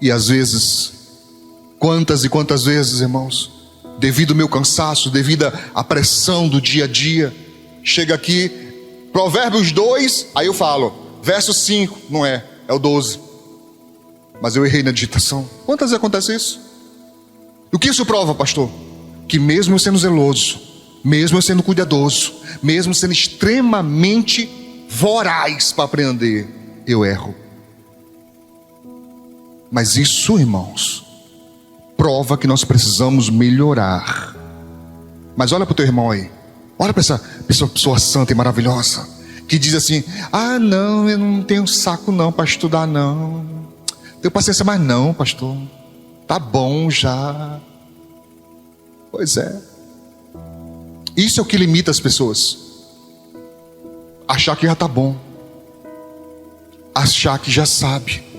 E às vezes, quantas e quantas vezes, irmãos, devido ao meu cansaço, devido à pressão do dia a dia, chega aqui, Provérbios 2, aí eu falo, verso 5, não é o 12. Mas eu errei na digitação. Quantas vezes acontece isso? O que isso prova, pastor? Que mesmo eu sendo zeloso, mesmo eu sendo cuidadoso, mesmo sendo extremamente voraz para aprender, eu erro. Mas isso, irmãos, prova que nós precisamos melhorar. Mas olha para o teu irmão aí, olha para essa pessoa santa e maravilhosa, que diz assim: ah não, eu não tenho saco não para estudar não, tenho paciência mais não, pastor, tá bom já. Pois é, isso é o que limita as pessoas, achar que já tá bom, achar que já sabe.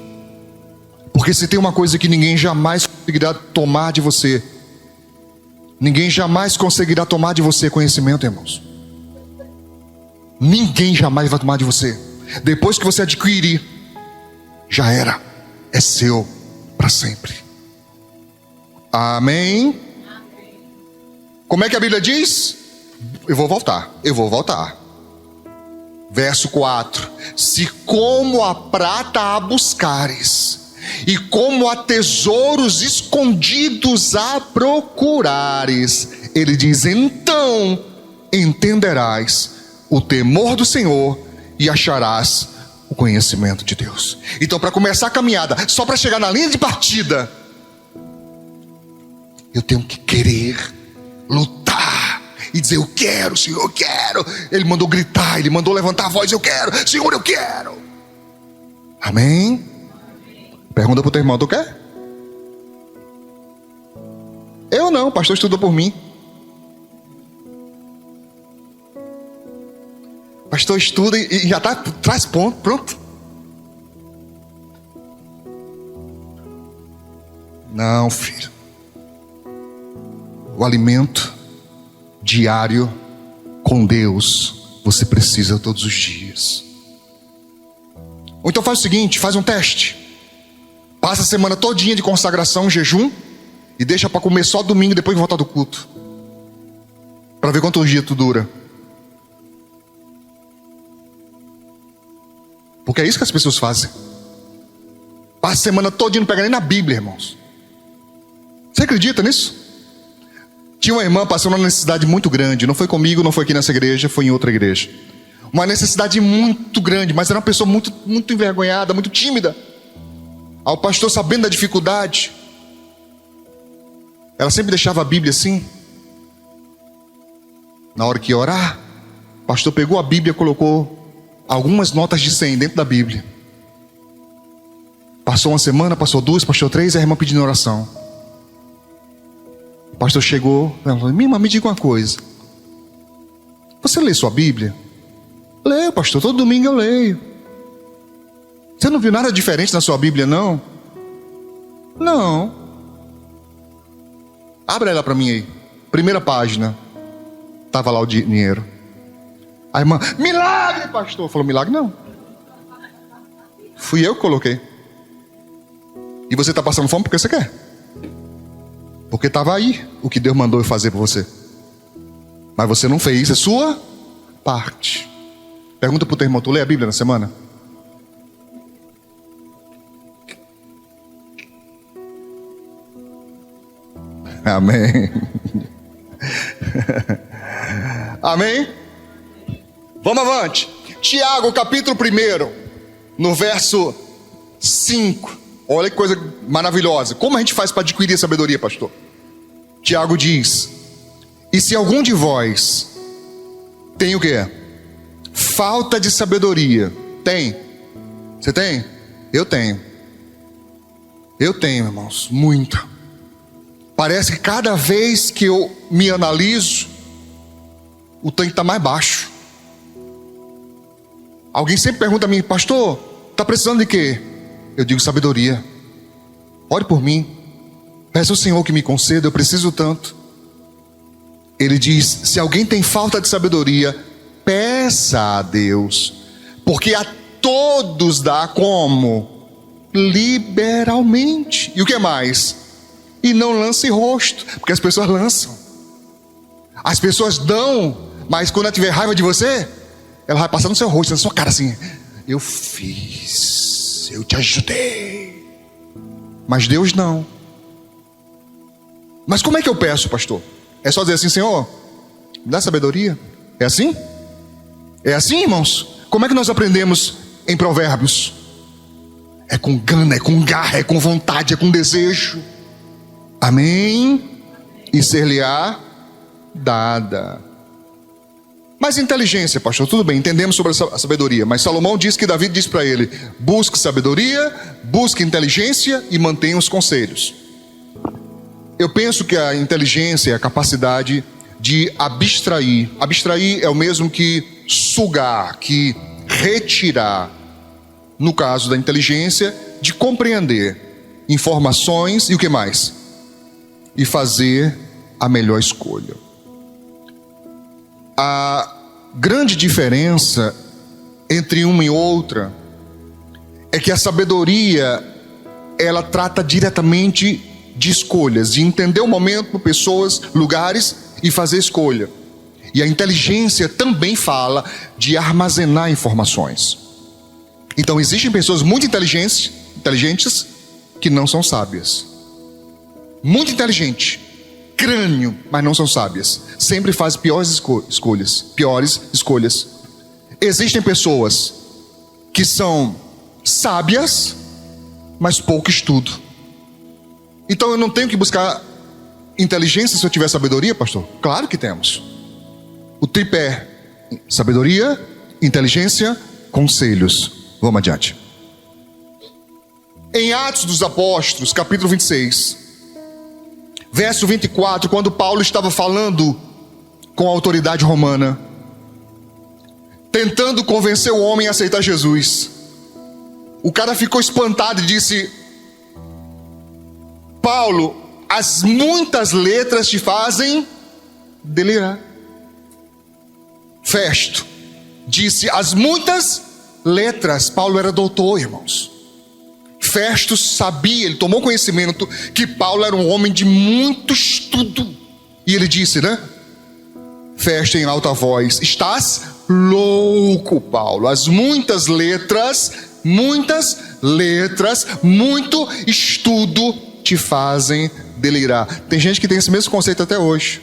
Porque se tem uma coisa que ninguém jamais conseguirá tomar de você, ninguém jamais conseguirá tomar de você conhecimento, irmãos. Ninguém jamais vai tomar de você. Depois que você adquirir, já era, é seu para sempre. Amém? Como é que a Bíblia diz? Eu vou voltar. Verso 4: se como a prata a buscares, e como a tesouros escondidos a procurares, ele diz, então entenderás o temor do Senhor e acharás o conhecimento de Deus. Então, para começar a caminhada, só para chegar na linha de partida, eu tenho que querer, lutar e dizer: eu quero, Senhor, eu quero. Ele mandou gritar, ele mandou levantar a voz: eu quero, Senhor, eu quero. Amém? Pergunta para o teu irmão: tu quer? Eu não, o pastor estudou por mim. O pastor estuda e já traz ponto, pronto. Não, filho. O alimento diário com Deus você precisa todos os dias. Ou então faz o seguinte, faz um teste. Passa a semana todinha de consagração, jejum, e deixa para comer só domingo depois de voltar do culto, para ver quantos dias tu dura. Porque é isso que as pessoas fazem. Passa a semana todinha, não pega nem na Bíblia, irmãos. Você acredita nisso? Tinha uma irmã passando uma necessidade muito grande. Não foi comigo, não foi aqui nessa igreja, foi em outra igreja. Uma necessidade muito grande, mas era uma pessoa muito, muito envergonhada, muito tímida. Ao pastor, sabendo da dificuldade, ela sempre deixava a Bíblia assim. Na hora que ia orar, o pastor pegou a Bíblia e colocou algumas notas de 100 dentro da Bíblia. Passou uma semana, passou 2, passou 3, a irmã pedindo oração. O pastor chegou e falou: minha irmã, me diga uma coisa, você lê sua Bíblia? Leio, pastor, todo domingo eu leio. Você não viu nada diferente na sua Bíblia, não? Não. Abre ela para mim aí. Primeira página. Estava lá o dinheiro. A irmã: milagre, pastor. Falou: milagre não. Fui eu que coloquei. E você está passando fome porque você quer. Porque estava aí o que Deus mandou eu fazer para você. Mas você não fez a sua parte. Pergunta para o teu irmão: tu lê a Bíblia na semana? Amém. Amém? Vamos avante. Tiago, capítulo 1, no verso 5. Olha que coisa maravilhosa. Como a gente faz para adquirir sabedoria, pastor? Tiago diz: e se algum de vós tem o quê? Falta de sabedoria. Tem? Você tem? Eu tenho. Eu tenho, irmãos, muita. Parece que cada vez que eu me analiso, o tanque está mais baixo. Alguém sempre pergunta a mim: pastor, está precisando de quê? Eu digo: sabedoria. Ore por mim, peça ao Senhor que me conceda, eu preciso tanto. Ele diz: se alguém tem falta de sabedoria, peça a Deus, porque a todos dá como? liberalmente. E o que mais? E não lance rosto, porque as pessoas lançam. As pessoas dão, mas quando ela tiver raiva de você, ela vai passar no seu rosto, na sua cara assim: eu fiz, eu te ajudei. Mas Deus não. Mas como é que eu peço, pastor? É só dizer assim: Senhor, me dá sabedoria? É assim? É assim, irmãos? Como é que nós aprendemos em Provérbios? É com gana, é com garra, é com vontade, é com desejo. Amém? E ser-lhe-á dada. Mas inteligência, pastor, tudo bem, entendemos sobre a sabedoria. Mas Salomão diz que Davi diz para ele: busque sabedoria, busque inteligência e mantenha os conselhos. Eu penso que a inteligência é a capacidade de abstrair. Abstrair é o mesmo que sugar, que retirar. No caso da inteligência, de compreender informações e o que mais? E fazer a melhor escolha. A grande diferença entre uma e outra é que a sabedoria, ela trata diretamente de escolhas, de entender o momento, pessoas, lugares e fazer escolha. E a inteligência também fala de armazenar informações. Então existem pessoas muito inteligentes que não são sábias. Muito inteligente, crânio, mas não são sábias. Sempre faz piores escolhas. Existem pessoas que são sábias, mas pouco estudo. Então eu não tenho que buscar inteligência se eu tiver sabedoria, pastor? Claro que temos. O tripé: sabedoria, inteligência, conselhos. Vamos adiante. Em Atos dos Apóstolos, capítulo 26, verso 24, quando Paulo estava falando com a autoridade romana, tentando convencer o homem a aceitar Jesus, o cara ficou espantado e disse: Paulo, as muitas letras te fazem delirar. Festo disse: as muitas letras. Paulo era doutor, irmãos. Festo sabia, ele tomou conhecimento que Paulo era um homem de muito estudo. E ele disse, Festo em alta voz: estás louco, Paulo. As muitas letras, muito estudo te fazem delirar. Tem gente que tem esse mesmo conceito até hoje.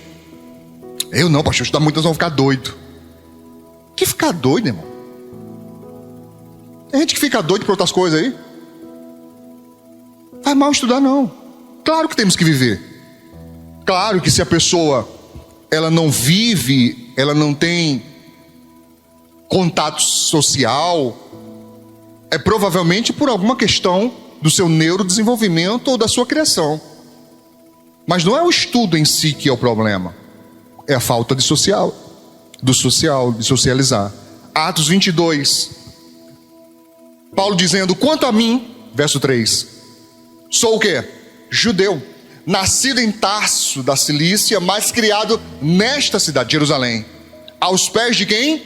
Eu não, pastor, estudar muito, nós vamos ficar doido. Que ficar doido, irmão? Tem gente que fica doido por outras coisas aí. Faz mal estudar, não. Claro que temos que viver. Claro que se a pessoa ela não vive, ela não tem contato social, é provavelmente por alguma questão do seu neurodesenvolvimento ou da sua criação. Mas não é o estudo em si que é o problema. É a falta de de socializar. Atos 22. Paulo dizendo: quanto a mim, verso 3, sou o quê? Judeu, nascido em Tarso da Cilícia, mas criado nesta cidade, Jerusalém. Aos pés de quem?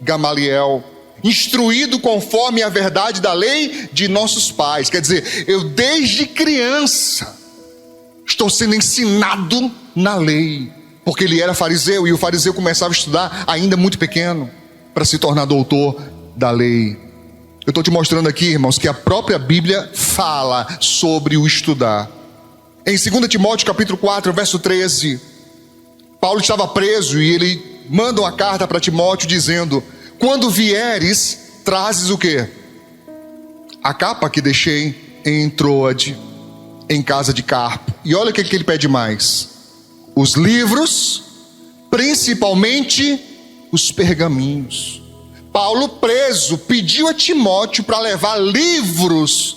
Gamaliel, instruído conforme a verdade da lei de nossos pais. Quer dizer, eu desde criança estou sendo ensinado na lei, porque ele era fariseu, e o fariseu começava a estudar ainda muito pequeno, para se tornar doutor da lei. Eu estou te mostrando aqui, irmãos, que a própria Bíblia fala sobre o estudar. Em 2 Timóteo capítulo 4, verso 13, Paulo estava preso e ele manda uma carta para Timóteo dizendo: quando vieres, trazes o quê? A capa que deixei em Troade, em casa de Carpo. E olha o que ele pede mais: os livros, principalmente os pergaminhos. Paulo, preso, pediu a Timóteo para levar livros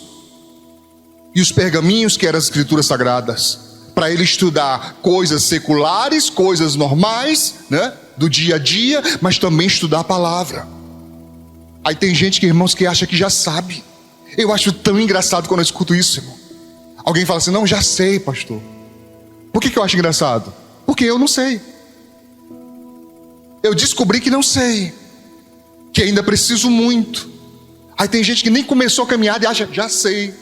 e os pergaminhos, que eram as escrituras sagradas, para ele estudar coisas seculares, coisas normais, do dia a dia, mas também estudar a palavra. Aí tem gente, irmãos, que acha que já sabe. Eu acho tão engraçado quando eu escuto isso, irmão. Alguém fala assim: não, já sei, pastor. Por que eu acho engraçado? Porque eu não sei. Eu descobri que não sei, que ainda preciso muito. Aí tem gente que nem começou a caminhada e acha, já sei.